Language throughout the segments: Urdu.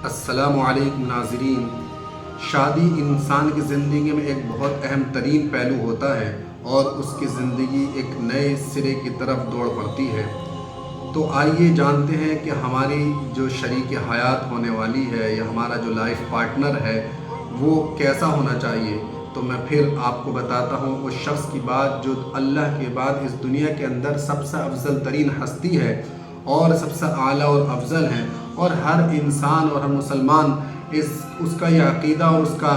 السلام علیکم ناظرین۔ شادی انسان کی زندگی میں ایک بہت اہم ترین پہلو ہوتا ہے اور اس کی زندگی ایک نئے سرے کی طرف دوڑ پڑتی ہے۔ تو آئیے جانتے ہیں کہ ہماری جو شریک حیات ہونے والی ہے یا ہمارا جو لائف پارٹنر ہے وہ کیسا ہونا چاہیے۔ تو میں پھر آپ کو بتاتا ہوں اس شخص کی بات جو اللہ کے بعد اس دنیا کے اندر سب سے افضل ترین ہستی ہے اور سب سے اعلیٰ اور افضل ہے، اور ہر انسان اور ہر مسلمان اس کا یہ عقیدہ اور اس کا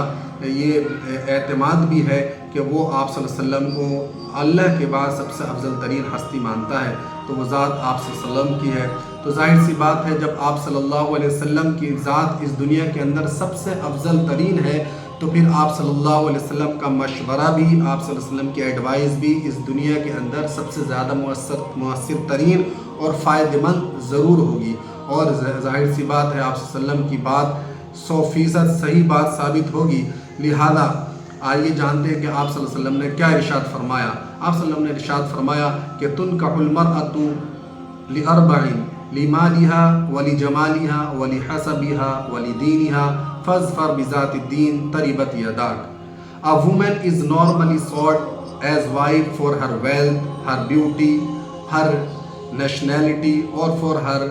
یہ اعتماد بھی ہے کہ وہ آپ صلی اللہ علیہ وسلم کو اللہ کے بعد سب سے افضل ترین ہستی مانتا ہے، تو وہ ذات آپ صلی اللہ علیہ وسلم کی ہے۔ تو ظاہر سی بات ہے جب آپ صلی اللہ علیہ وسلم کی ذات اس دنیا کے اندر سب سے افضل ترین ہے تو پھر آپ صلی اللہ علیہ وسلم کا مشورہ بھی، آپ صلی اللہ علیہ وسلم کی ایڈوائز بھی اس دنیا کے اندر سب سے زیادہ مؤثر ترین اور فائدہ مند ضرور ہوگی، اور ظاہر سی بات ہے آپ صلی اللہ علیہ وسلم کی بات 100% صحیح بات ثابت ہوگی۔ لہذا آئیے جانتے ہیں کہ آپ صلی اللہ علیہ وسلم نے کیا ارشاد فرمایا۔ آپ صلی اللہ علیہ وسلم نے ارشاد فرمایا کہ تنکح المرأة لأربع لمالها ولجمالها ولحسبها ولدينها فاظفر بذات الدين تربت يداك۔ A woman is normally sought as wife for her wealth, her beauty, her nationality or for her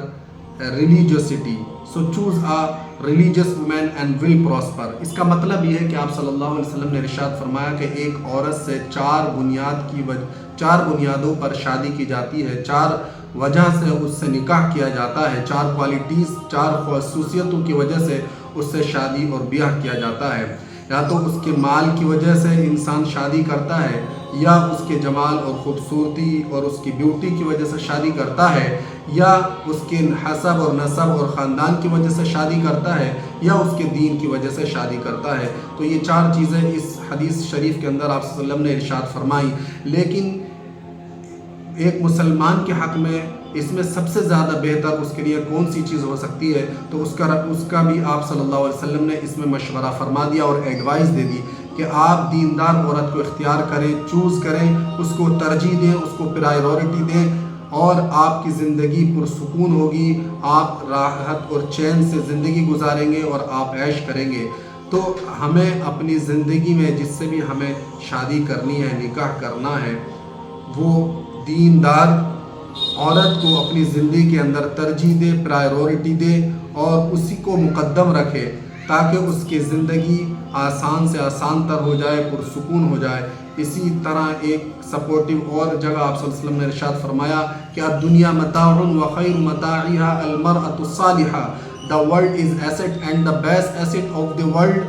religiosity. So choose a religious woman and will prosper۔ اس کا مطلب یہ ہے کہ آپ صلی اللہ علیہ وسلم نے ارشاد فرمایا کہ ایک عورت سے چار بنیادوں پر شادی کی جاتی ہے، چار وجہ سے اس سے نکاح کیا جاتا ہے، چار کوالٹیز، چار خصوصیتوں کی وجہ سے اس سے شادی اور بیاہ کیا جاتا ہے۔ یا تو اس کے مال کی وجہ سے انسان شادی کرتا ہے، یا اس کے جمال اور خوبصورتی اور اس کی بیوٹی کی وجہ سے شادی کرتا ہے، یا اس کے حسب اور نسب اور خاندان کی وجہ سے شادی کرتا ہے، یا اس کے دین کی وجہ سے شادی کرتا ہے۔ تو یہ چار چیزیں اس حدیث شریف کے اندر آپ صلی اللہ علیہ وسلم نے ارشاد فرمائی۔ لیکن ایک مسلمان کے حق میں اس میں سب سے زیادہ بہتر اس کے لیے کون سی چیز ہو سکتی ہے، تو اس کا بھی آپ صلی اللہ علیہ وسلم نے اس میں مشورہ فرما دیا اور ایڈوائز دے دی کہ آپ دیندار عورت کو اختیار کریں، چوز کریں، اس کو ترجیح دیں، اس کو پرائیورٹی دیں، اور آپ کی زندگی پرسکون ہوگی، آپ راحت اور چین سے زندگی گزاریں گے اور آپ عیش کریں گے۔ تو ہمیں اپنی زندگی میں جس سے بھی ہمیں شادی کرنی ہے، نکاح کرنا ہے، وہ دیندار عورت کو اپنی زندگی کے اندر ترجیح دے، پرائیورٹی دے اور اسی کو مقدم رکھے تاکہ اس کی زندگی آسان سے آسان تر ہو جائے، پرسکون ہو جائے۔ اسی طرح ایک سپورٹیو اور جگہ آپ صلی اللہ علیہ وسلم نے ارشاد فرمایا کہ الدنیا متاع وخیر متاعها المرأة الصالحة۔ The world is asset and the best asset of the world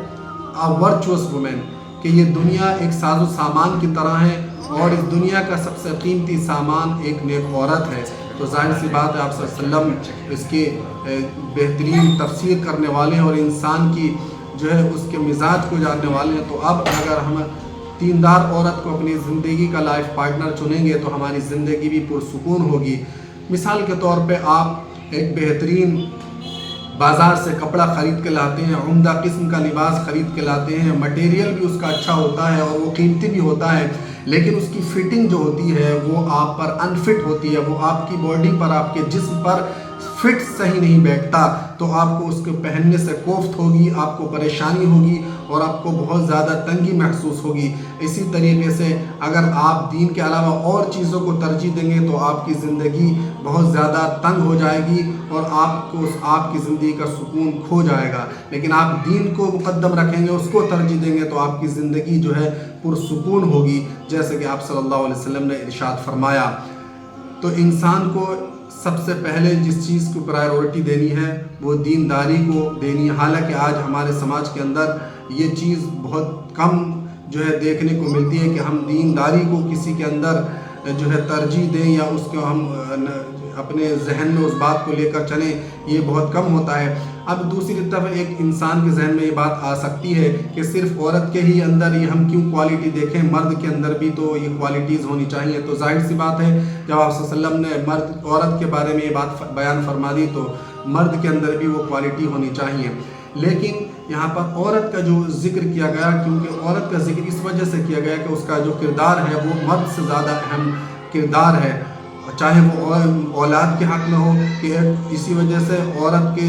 a virtuous woman۔ کہ یہ دنیا ایک ساز و سامان کی طرح ہے اور اس دنیا کا سب سے قیمتی سامان ایک نیک عورت ہے۔ تو ظاہر سی بات ہے آپ صلی اللہ علیہ وسلم اس کے بہترین تفسیر کرنے والے ہیں اور انسان کی جو ہے اس کے مزاج کو جاننے والے ہیں۔ تو اب اگر ہم دیندار عورت کو اپنی زندگی کا لائف پارٹنر چنیں گے تو ہماری زندگی بھی پرسکون ہوگی۔ مثال کے طور پہ آپ ایک بہترین بازار سے کپڑا خرید کے لاتے ہیں، عمدہ قسم کا لباس خرید کے لاتے ہیں، مٹیریل بھی اس کا اچھا ہوتا ہے اور وہ قیمتی بھی ہوتا ہے، لیکن اس کی فٹنگ جو ہوتی ہے وہ آپ پر انفٹ ہوتی ہے، وہ آپ کی باڈی پر، آپ کے جسم پر فٹ صحیح نہیں بیٹھتا، تو آپ کو اس کو پہننے سے کوفت ہوگی، آپ کو پریشانی ہوگی اور آپ کو بہت زیادہ تنگی محسوس ہوگی۔ اسی طریقے سے اگر آپ دین کے علاوہ اور چیزوں کو ترجیح دیں گے تو آپ کی زندگی بہت زیادہ تنگ ہو جائے گی اور آپ کی زندگی کا سکون کھو جائے گا۔ لیکن آپ دین کو مقدم رکھیں گے، اس کو ترجیح دیں گے تو آپ کی زندگی جو ہے پرسکون ہوگی، جیسے کہ آپ صلی اللہ علیہ وسلم نے ارشاد فرمایا۔ تو انسان کو سب سے پہلے جس چیز کو پرائیورٹی دینی ہے وہ دینداری کو دینی ہے۔ حالانکہ آج ہمارے سماج کے اندر یہ چیز بہت کم جو ہے دیکھنے کو ملتی ہے کہ ہم دینداری کو کسی کے اندر جو ہے ترجیح دیں یا اس کو ہم اپنے ذہن میں اس بات کو لے کر چلیں، یہ بہت کم ہوتا ہے۔ اب دوسری طرف ایک انسان کے ذہن میں یہ بات آ سکتی ہے کہ صرف عورت کے ہی اندر ہی ہم کیوں کوالٹی دیکھیں، مرد کے اندر بھی تو یہ کوالٹیز ہونی چاہیے۔ تو ظاہر سی بات ہے جب آپ صلی اللہ علیہ وسلم نے عورت کے بارے میں یہ بات بیان فرما دی تو مرد کے اندر بھی وہ کوالٹی ہونی چاہیے۔ لیکن یہاں پر عورت کا جو ذکر کیا گیا، کیونکہ عورت کا ذکر اس وجہ سے کیا گیا کہ اس کا جو کردار ہے وہ مرد سے زیادہ اہم کردار ہے، چاہے وہ اولاد کے حق میں ہو، کہ اسی وجہ سے عورت کے